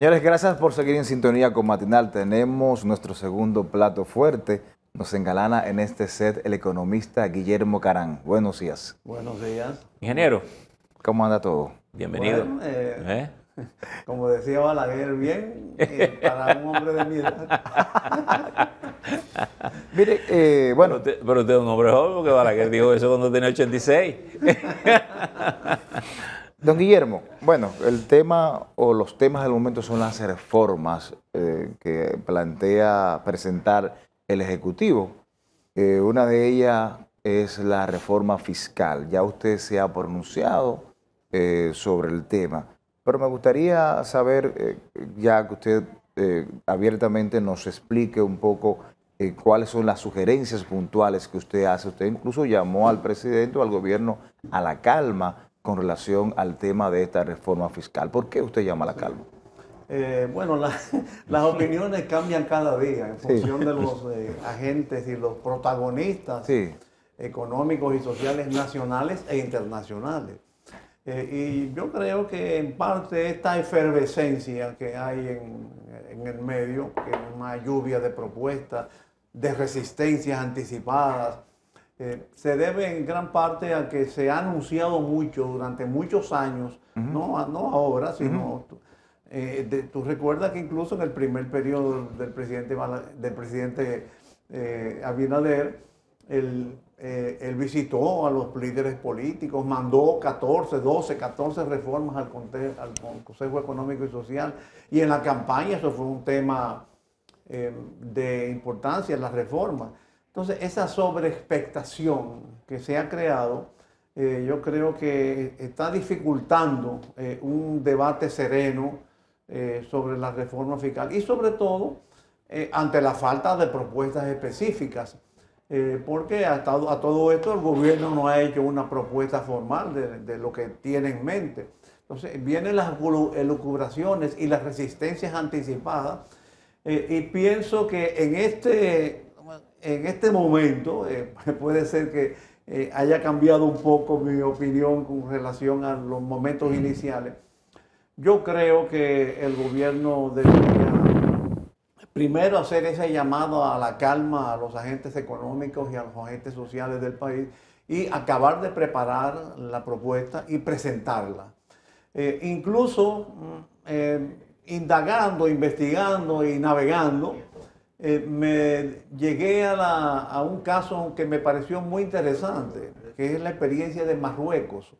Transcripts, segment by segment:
Señores, gracias por seguir en sintonía con Matinal. Tenemos nuestro segundo plato fuerte. Nos engalana en este set el economista Guillermo Carán. Buenos días. Buenos días. Ingeniero. ¿Cómo anda todo? Bienvenido. Bueno, como decía Balaguer, bien para un hombre de mi edad. Mire, bueno. Pero usted es un hombre joven, porque Balaguer dijo eso cuando tenía 86. Don Guillermo, bueno, el tema o los temas del momento son las reformas que plantea presentar el Ejecutivo. Una de ellas es la reforma fiscal. Ya usted se ha pronunciado sobre el tema, pero me gustaría saber, ya que usted abiertamente nos explique un poco cuáles son las sugerencias puntuales que usted hace. Usted incluso llamó al presidente o al gobierno a la calma con relación al tema de esta reforma fiscal. ¿Por qué usted llama a la calma? Bueno, las opiniones cambian cada día en función de los agentes y los protagonistas económicos y sociales nacionales e internacionales. Y yo creo que en parte esta efervescencia que hay en el medio, que es una lluvia de propuestas, de resistencias anticipadas, se debe en gran parte a que se ha anunciado mucho durante muchos años, no ahora, sino... tú recuerdas que incluso en el primer periodo del presidente Abinader, él visitó a los líderes políticos, mandó 14 reformas al Consejo Económico y Social, y en la campaña eso fue un tema de importancia, las reformas. Entonces, esa sobreexpectación que se ha creado, yo creo que está dificultando un debate sereno sobre la reforma fiscal y sobre todo ante la falta de propuestas específicas, porque a todo esto el gobierno no ha hecho una propuesta formal de lo que tiene en mente. Entonces vienen las elucubraciones y las resistencias anticipadas, y pienso que en este momento puede ser que haya cambiado un poco mi opinión con relación a los momentos iniciales. Yo creo que el gobierno debería primero hacer ese llamado a la calma a los agentes económicos y a los agentes sociales del país y acabar de preparar la propuesta y presentarla. Incluso indagando, investigando y navegando, me llegué a un caso que me pareció muy interesante, que es la experiencia de Marruecos,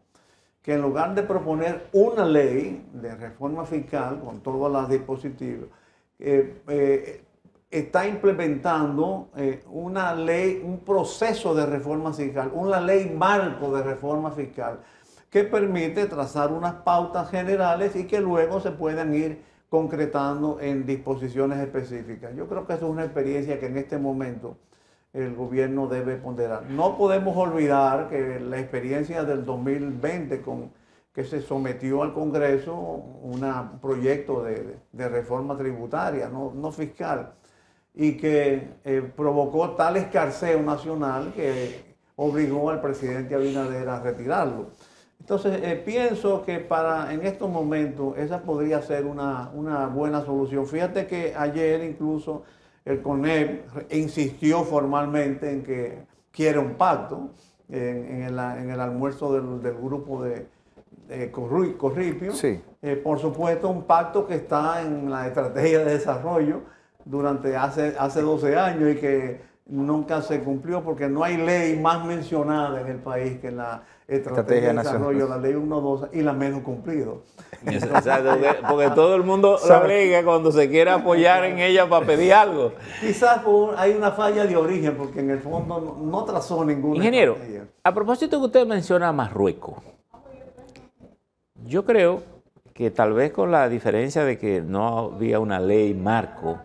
que en lugar de proponer una ley de reforma fiscal con todas las dispositivos, está implementando una ley, un proceso de reforma fiscal, una ley marco de reforma fiscal que permite trazar unas pautas generales y que luego se puedan ir concretando en disposiciones específicas. Yo creo que eso es una experiencia que en este momento el gobierno debe ponderar. No podemos olvidar que la experiencia del 2020 que se sometió al Congreso un proyecto de reforma tributaria, no fiscal, y que provocó tal escarceo nacional que obligó al presidente Abinader a retirarlo. Entonces, pienso que en estos momentos esa podría ser una buena solución. Fíjate que ayer incluso el CONEP insistió formalmente en que quiere un pacto en el almuerzo del grupo de Corripio. Sí. Por supuesto, un pacto que está en la estrategia de desarrollo durante hace 12 años y que nunca se cumplió porque no hay ley más mencionada en el país que la estrategia de desarrollo, la ley 1.2 y la menos cumplido. Exacto, porque todo el mundo la alega cuando se quiere apoyar en ella para pedir algo. Quizás hay una falla de origen porque en el fondo no trazó ninguna. Ingeniero, estrategia. a propósito que usted menciona Marruecos, yo creo que tal vez con la diferencia de que no había una ley marco,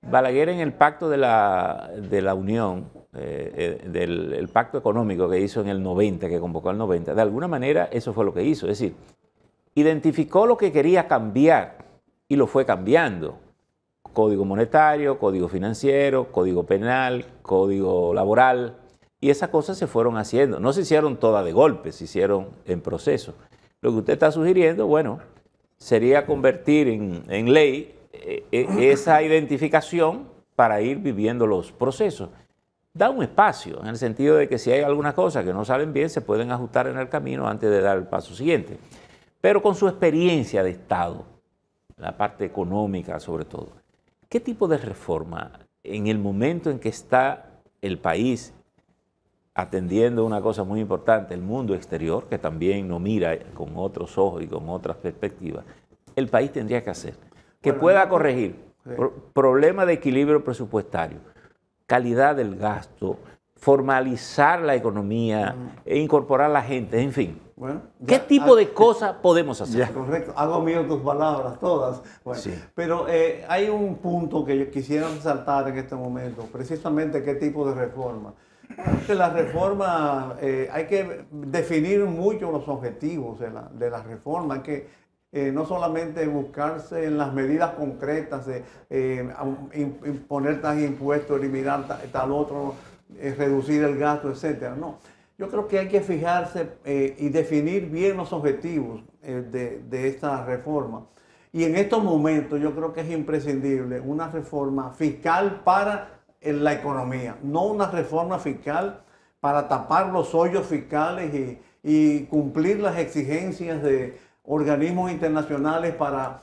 Balaguer en el pacto de la Unión, el pacto económico que hizo en el 90, que convocó al 90, de alguna manera eso fue lo que hizo, es decir, identificó lo que quería cambiar y lo fue cambiando. Código monetario, código financiero, código penal, código laboral, y esas cosas se fueron haciendo. No se hicieron todas de golpe, se hicieron en proceso. Lo que usted está sugiriendo, bueno, sería convertir en ley esa identificación para ir viviendo los procesos. Da un espacio, en el sentido de que si hay algunas cosas que no salen bien, se pueden ajustar en el camino antes de dar el paso siguiente. Pero con su experiencia de Estado, la parte económica sobre todo, ¿qué tipo de reforma en el momento en que está el país atendiendo una cosa muy importante, el mundo exterior, que también nos mira con otros ojos y con otras perspectivas, el país tendría que hacer? Que pueda corregir problemas de equilibrio presupuestario, calidad del gasto, formalizar la economía e incorporar a la gente, en fin. Bueno, ¿Qué tipo de cosas podemos hacer? Ya, correcto. Hago mío tus palabras, todas. Bueno, sí. Pero hay un punto que yo quisiera resaltar en este momento, precisamente qué tipo de reforma. Que la reforma, hay que definir mucho los objetivos de la reforma, hay que no solamente buscarse en las medidas concretas de imponer tal impuesto, eliminar tal otro, reducir el gasto, etcétera. No, yo creo que hay que fijarse y definir bien los objetivos de esta reforma. Y en estos momentos yo creo que es imprescindible una reforma fiscal para la economía, no una reforma fiscal para tapar los hoyos fiscales y cumplir las exigencias de organismos internacionales para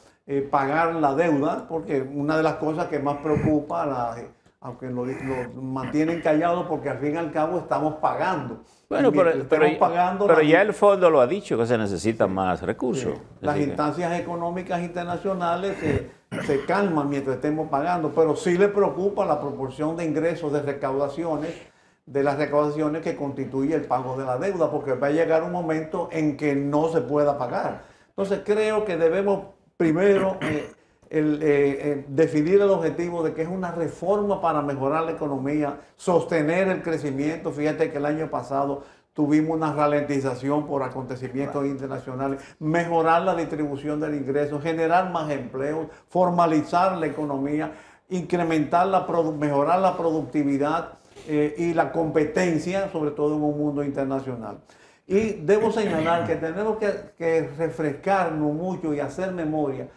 pagar la deuda, porque una de las cosas que más preocupa, aunque lo mantienen callado, porque al fin y al cabo estamos pagando. Bueno, pero ya el fondo lo ha dicho, que se necesitan más recursos. Sí, las instancias económicas internacionales se calman mientras estemos pagando, pero sí le preocupa la proporción de ingresos de las recaudaciones que constituye el pago de la deuda, porque va a llegar un momento en que no se pueda pagar. Entonces creo que debemos primero definir el objetivo de que es una reforma para mejorar la economía, sostener el crecimiento. Fíjate que el año pasado tuvimos una ralentización por acontecimientos internacionales, mejorar la distribución del ingreso, generar más empleos, formalizar la economía, mejorar la productividad y la competencia, sobre todo en un mundo internacional. Y debo señalar que tenemos que refrescarnos mucho y hacer memoria.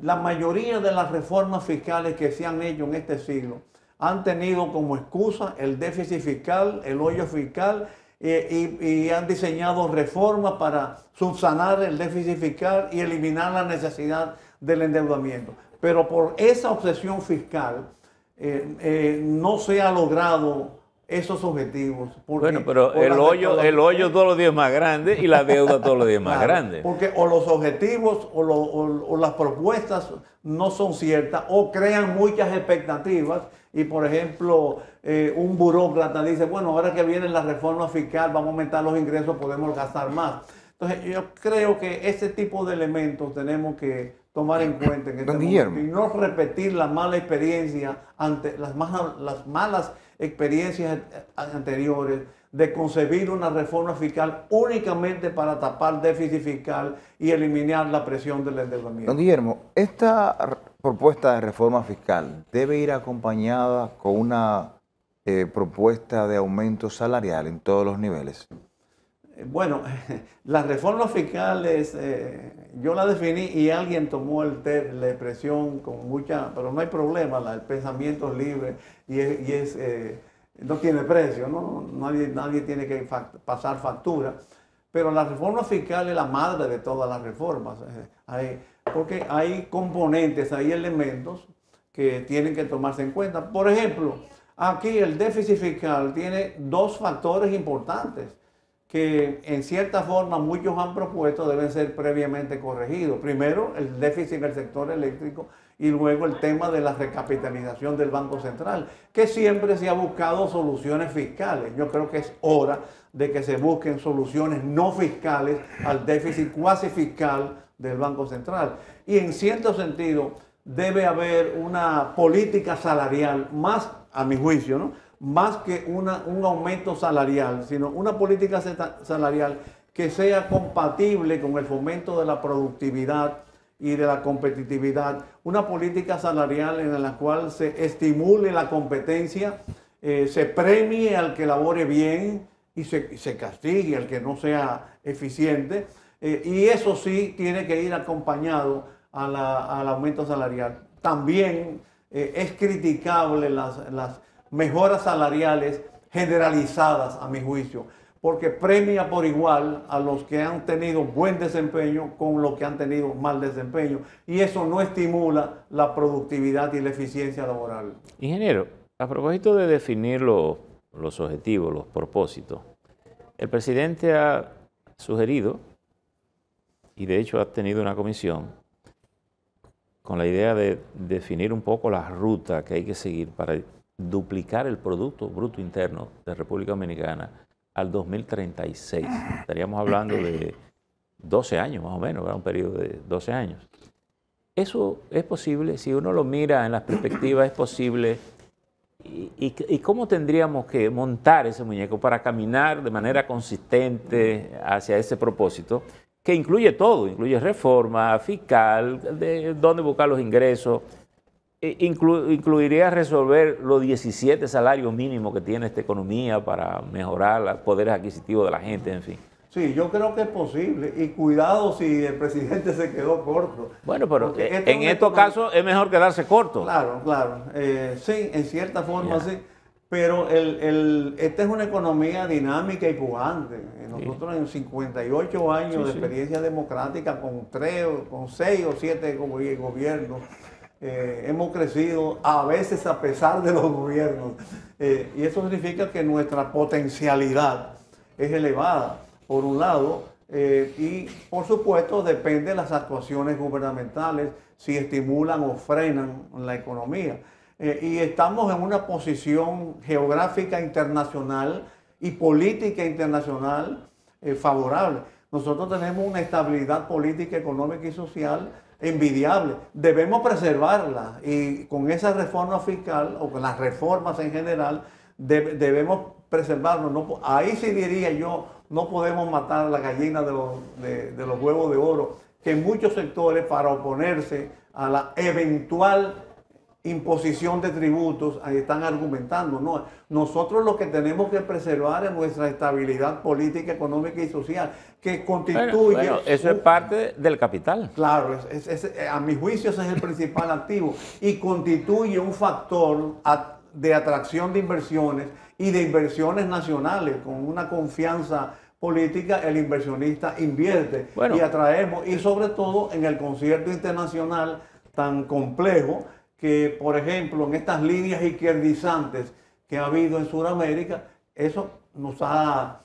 La mayoría de las reformas fiscales que se han hecho en este siglo han tenido como excusa el déficit fiscal, el hoyo fiscal, y han diseñado reformas para subsanar el déficit fiscal y eliminar la necesidad del endeudamiento. Pero por esa obsesión fiscal no se ha logrado esos objetivos. Bueno, pero el hoyo todos los días más grande y la deuda todos los días más grande. Porque o los objetivos o las propuestas no son ciertas o crean muchas expectativas y, por ejemplo, un burócrata dice, bueno, ahora que viene la reforma fiscal, vamos a aumentar los ingresos, podemos gastar más. Entonces, yo creo que ese tipo de elementos tenemos que tomar en cuenta en este momento y no repetir la mala experiencia ante las malas experiencias anteriores de concebir una reforma fiscal únicamente para tapar déficit fiscal y eliminar la presión del endeudamiento. Don Guillermo, esta propuesta de reforma fiscal debe ir acompañada con una propuesta de aumento salarial en todos los niveles. Bueno, las reformas fiscales, yo la definí y alguien tomó la expresión con mucha, pero no hay problema, el pensamiento es libre y no tiene precio, ¿no? Nadie tiene que pasar factura. Pero la reforma fiscal es la madre de todas las reformas, porque hay componentes, hay elementos que tienen que tomarse en cuenta. Por ejemplo, aquí el déficit fiscal tiene dos factores importantes que en cierta forma muchos han propuesto deben ser previamente corregidos. Primero, el déficit en el sector eléctrico y luego el tema de la recapitalización del Banco Central, que siempre se ha buscado soluciones fiscales. Yo creo que es hora de que se busquen soluciones no fiscales al déficit cuasi fiscal del Banco Central. Y en cierto sentido debe haber una política salarial más, a mi juicio, ¿no?, más que un aumento salarial, sino una política salarial que sea compatible con el fomento de la productividad y de la competitividad, una política salarial en la cual se estimule la competencia, se premie al que labore bien y se castigue al que no sea eficiente, Y eso sí tiene que ir acompañado al aumento salarial. También es criticable las mejoras salariales generalizadas, a mi juicio, porque premia por igual a los que han tenido buen desempeño con los que han tenido mal desempeño, y eso no estimula la productividad y la eficiencia laboral. Ingeniero, a propósito de definir los objetivos, los propósitos, el presidente ha sugerido, y de hecho ha tenido una comisión, con la idea de definir un poco la ruta que hay que seguir para duplicar el Producto Bruto Interno de República Dominicana al 2036. Estaríamos hablando de 12 años más o menos, ¿verdad? Un periodo de 12 años. ¿Eso es posible? Si uno lo mira en las perspectivas, ¿es posible? ¿Y cómo tendríamos que montar ese muñeco para caminar de manera consistente hacia ese propósito? Que incluye todo, incluye reforma fiscal, de dónde buscar los ingresos, incluiría resolver los 17 salarios mínimos que tiene esta economía para mejorar los poderes adquisitivos de la gente, en fin. Sí, yo creo que es posible, y cuidado si el presidente se quedó corto. Bueno, pero en estos casos es mejor quedarse corto. Claro, claro, sí, en cierta forma sí. Pero esta es una economía dinámica y pujante. Nosotros en 58 años de experiencia democrática, con 6 o 7 gobiernos, hemos crecido a veces a pesar de los gobiernos. Y eso significa que nuestra potencialidad es elevada, por un lado, y por supuesto depende de las actuaciones gubernamentales, si estimulan o frenan la economía. Y estamos en una posición geográfica internacional y política internacional favorable. Nosotros tenemos una estabilidad política, económica y social envidiable. Debemos preservarla, y con esa reforma fiscal o con las reformas en general debemos preservarnos. No, ahí sí diría yo, no podemos matar la gallina de los huevos de oro, que en muchos sectores, para oponerse a la eventual imposición de tributos, ahí están argumentando. No, nosotros lo que tenemos que preservar es nuestra estabilidad política, económica y social, que constituye... Bueno, eso es parte del capital. Claro, a mi juicio ese es el principal activo, y constituye un factor de atracción de inversiones y de inversiones nacionales. Con una confianza política, el inversionista invierte y atraemos, y sobre todo en el concierto internacional tan complejo que, por ejemplo, en estas líneas izquierdizantes que ha habido en Sudamérica, eso nos ha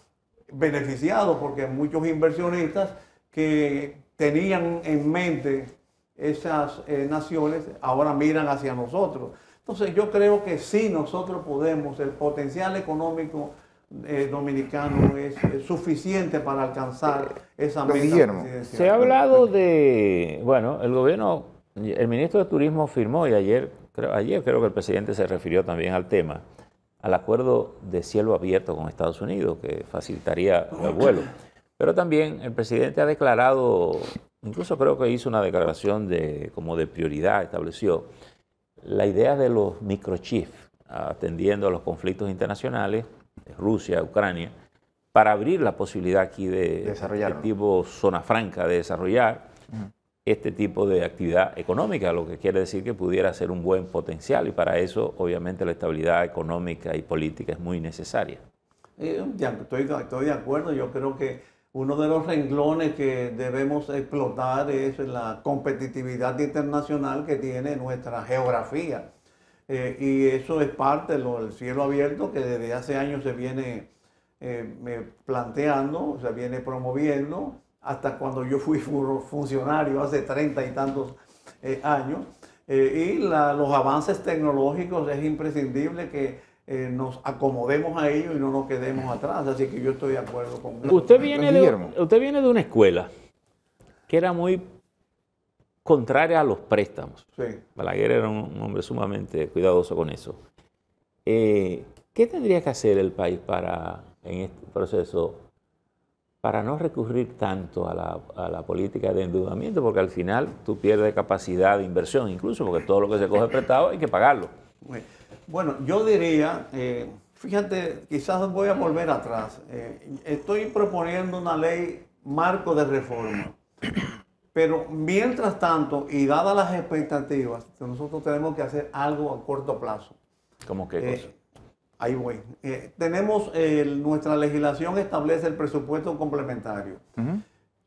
beneficiado, porque muchos inversionistas que tenían en mente esas naciones ahora miran hacia nosotros. Entonces yo creo que sí, nosotros podemos, el potencial económico dominicano es suficiente para alcanzar esa meta presidencial. Se ha hablado de, bueno, el gobierno, el ministro de Turismo firmó, y ayer creo que el presidente se refirió también al tema, al acuerdo de cielo abierto con Estados Unidos, que facilitaría el vuelo. Pero también el presidente ha declarado, incluso creo que hizo una declaración como de prioridad, estableció la idea de los microchips, atendiendo a los conflictos internacionales, Rusia, Ucrania, para abrir la posibilidad aquí de tipo zona franca, de desarrollar este tipo de actividad económica, lo que quiere decir que pudiera ser un buen potencial, y para eso obviamente la estabilidad económica y política es muy necesaria. Estoy de acuerdo. Yo creo que uno de los renglones que debemos explotar es la competitividad internacional que tiene nuestra geografía. Y eso es parte del cielo abierto, que desde hace años se viene planteando, se viene promoviendo, hasta cuando yo fui funcionario hace 30 y tantos años. Y los avances tecnológicos, es imprescindible que nos acomodemos a ello y no nos quedemos atrás. Así que yo estoy de acuerdo con usted. Usted viene de una escuela que era muy contraria a los préstamos. Sí. Balaguer era un hombre sumamente cuidadoso con eso. ¿Qué tendría que hacer el país en este proceso para no recurrir tanto a la política de endeudamiento? Porque al final tú pierdes capacidad de inversión, incluso porque todo lo que se coge prestado hay que pagarlo. Bueno, yo diría, fíjate, quizás voy a volver atrás. Estoy proponiendo una ley marco de reforma. Pero mientras tanto, y dadas las expectativas, nosotros tenemos que hacer algo a corto plazo. ¿Cómo qué cosa? Ahí voy. Nuestra legislación establece el presupuesto complementario.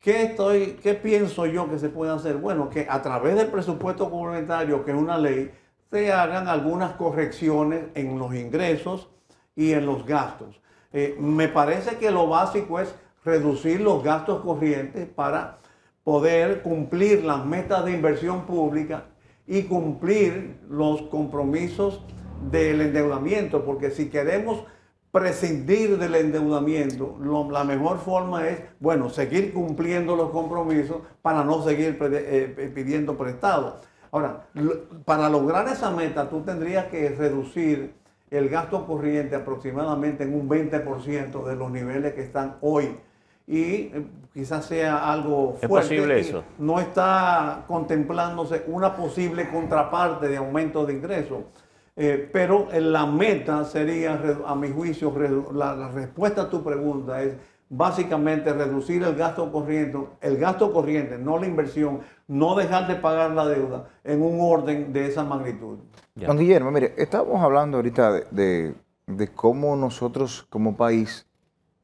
¿Qué pienso yo que se puede hacer? Bueno, que a través del presupuesto complementario, que es una ley, se hagan algunas correcciones en los ingresos y en los gastos. Me parece que lo básico es reducir los gastos corrientes para poder cumplir las metas de inversión pública y cumplir los compromisos del endeudamiento, porque si queremos prescindir del endeudamiento, la mejor forma es, bueno, seguir cumpliendo los compromisos para no seguir pidiendo prestado. Ahora, para lograr esa meta, tú tendrías que reducir el gasto corriente aproximadamente en un 20% de los niveles que están hoy. Y quizás sea algo fuerte. ¿Es posible eso? No está contemplándose una posible contraparte de aumento de ingresos. Pero la meta sería, a mi juicio, la respuesta a tu pregunta es básicamente reducir el gasto corriente, no la inversión, no dejar de pagar la deuda en un orden de esa magnitud. Don Guillermo, mire, estábamos hablando ahorita de cómo nosotros como país,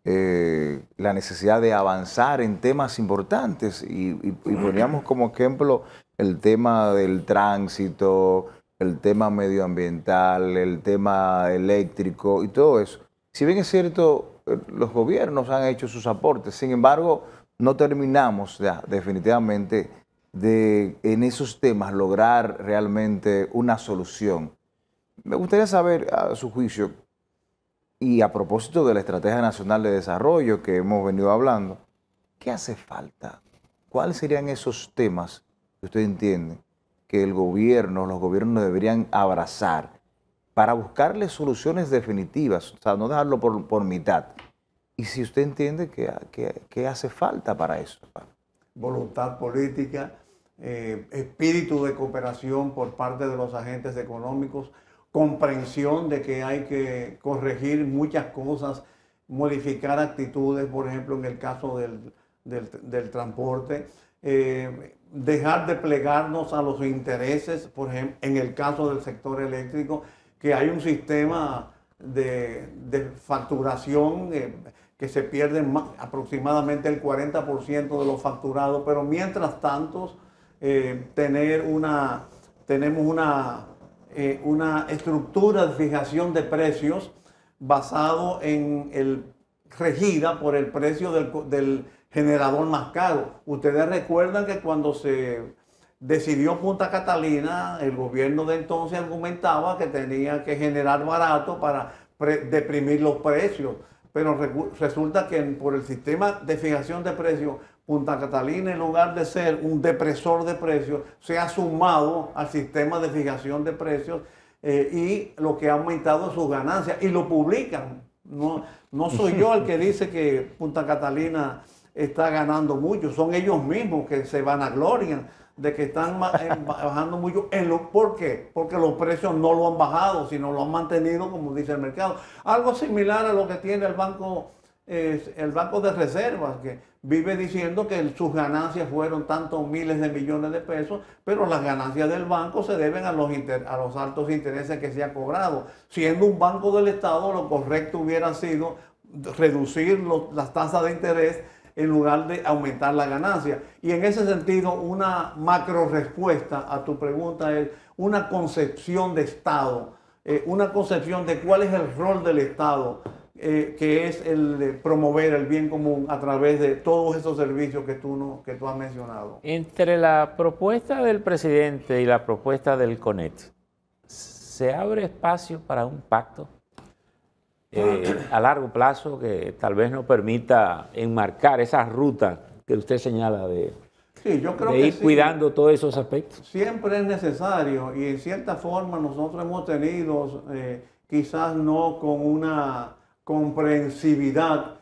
la necesidad de avanzar en temas importantes y poníamos como ejemplo el tema del tránsito, el tema medioambiental, el tema eléctrico y todo eso. Si bien es cierto, los gobiernos han hecho sus aportes, sin embargo, no terminamos ya definitivamente de en esos temas lograr realmente una solución. Me gustaría saber, a su juicio, y a propósito de la Estrategia Nacional de Desarrollo que hemos venido hablando, ¿qué hace falta? ¿Cuáles serían esos temas que usted entiende que los gobiernos deberían abrazar para buscarle soluciones definitivas? O sea, no dejarlo por mitad. Y si usted entiende que hace falta para eso. Voluntad política, espíritu de cooperación por parte de los agentes económicos, comprensión de que hay que corregir muchas cosas, modificar actitudes, por ejemplo, en el caso del transporte, dejar de plegarnos a los intereses, por ejemplo, en el caso del sector eléctrico, que hay un sistema de facturación que se pierde aproximadamente el 40% de los facturados, pero mientras tanto tenemos una estructura de fijación de precios basado regida por el precio del generador más caro. Ustedes recuerdan que cuando se decidió Punta Catalina, el gobierno de entonces argumentaba que tenía que generar barato para deprimir los precios, pero resulta que por el sistema de fijación de precios, Punta Catalina, en lugar de ser un depresor de precios, se ha sumado al sistema de fijación de precios y lo que ha aumentado sus ganancias, y lo publican. No soy yo el que dice que Punta Catalina está ganando mucho, son ellos mismos que se vanaglorian de que están bajando mucho. ¿Por qué? Porque los precios no lo han bajado, sino lo han mantenido, como dice el mercado. Algo similar a lo que tiene el Banco de Reservas, que vive diciendo que sus ganancias fueron tantos miles de millones de pesos, pero las ganancias del banco se deben a los altos intereses que se ha cobrado. Siendo un banco del Estado, lo correcto hubiera sido reducir las tasas de interés en lugar de aumentar la ganancia. Y en ese sentido, una macro respuesta a tu pregunta es una concepción de Estado, una concepción de cuál es el rol del Estado, que es el de promover el bien común a través de todos esos servicios que tú has mencionado. Entre la propuesta del presidente y la propuesta del CONET, ¿se abre espacio para un pacto a largo plazo que tal vez nos permita enmarcar esa ruta que usted señala de ir cuidando todos esos aspectos? Siempre es necesario, y en cierta forma nosotros hemos tenido, quizás no con una comprensividad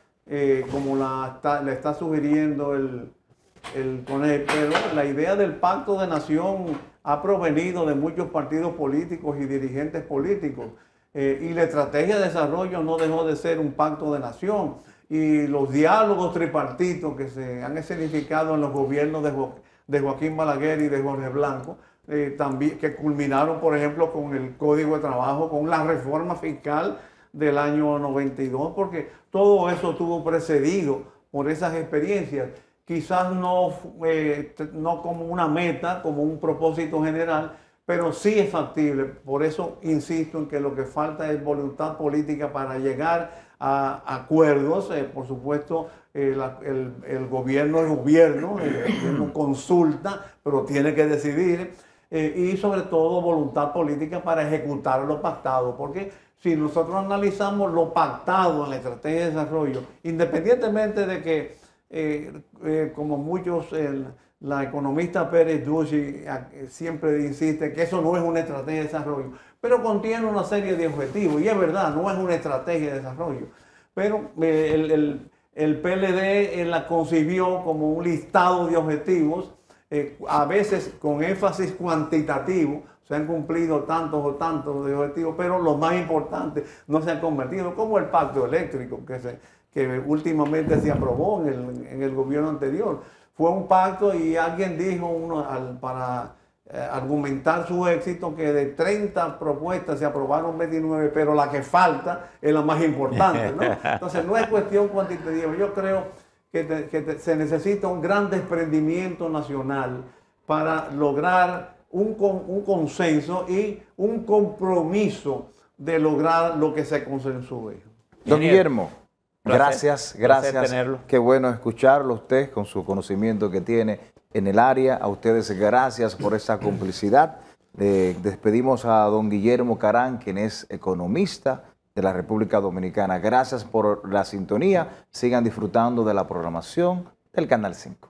como le está sugiriendo el CONET, pero la idea del pacto de nación ha provenido de muchos partidos políticos y dirigentes políticos. Y la estrategia de desarrollo no dejó de ser un pacto de nación. y los diálogos tripartitos que se han escenificado en los gobiernos de Joaquín Balaguer y de Jorge Blanco, también, que culminaron, por ejemplo, con el Código de Trabajo, con la reforma fiscal del año 92, porque todo eso estuvo precedido por esas experiencias. Quizás no como una meta, como un propósito general, pero sí es factible. Por eso insisto en que lo que falta es voluntad política para llegar a acuerdos. Por supuesto, el gobierno es gobierno, el gobierno consulta, pero tiene que decidir. Y sobre todo voluntad política para ejecutar lo pactado, porque si nosotros analizamos lo pactado en la estrategia de desarrollo, independientemente de que, como muchos, la economista Pérez Ducci siempre insiste que eso no es una estrategia de desarrollo, pero contiene una serie de objetivos, y es verdad, no es una estrategia de desarrollo, pero el PLD la concibió como un listado de objetivos, a veces con énfasis cuantitativo. Se han cumplido tantos o tantos de objetivos, pero los más importantes no se han convertido, como el pacto eléctrico que últimamente se aprobó en el gobierno anterior. Fue un pacto y alguien dijo para argumentar su éxito que de 30 propuestas se aprobaron 29, pero la que falta es la más importante, ¿no? Entonces no es cuestión cuantitativa. Yo creo que se necesita un gran desprendimiento nacional para lograr un consenso y un compromiso de lograr lo que se consensúe. Don Guillermo, gracias. Tenerlo. Qué bueno escucharlo usted con su conocimiento que tiene en el área. A ustedes gracias por esa complicidad. Despedimos a don Guillermo Carán, quien es economista de la República Dominicana. Gracias por la sintonía. Sigan disfrutando de la programación del Canal 5.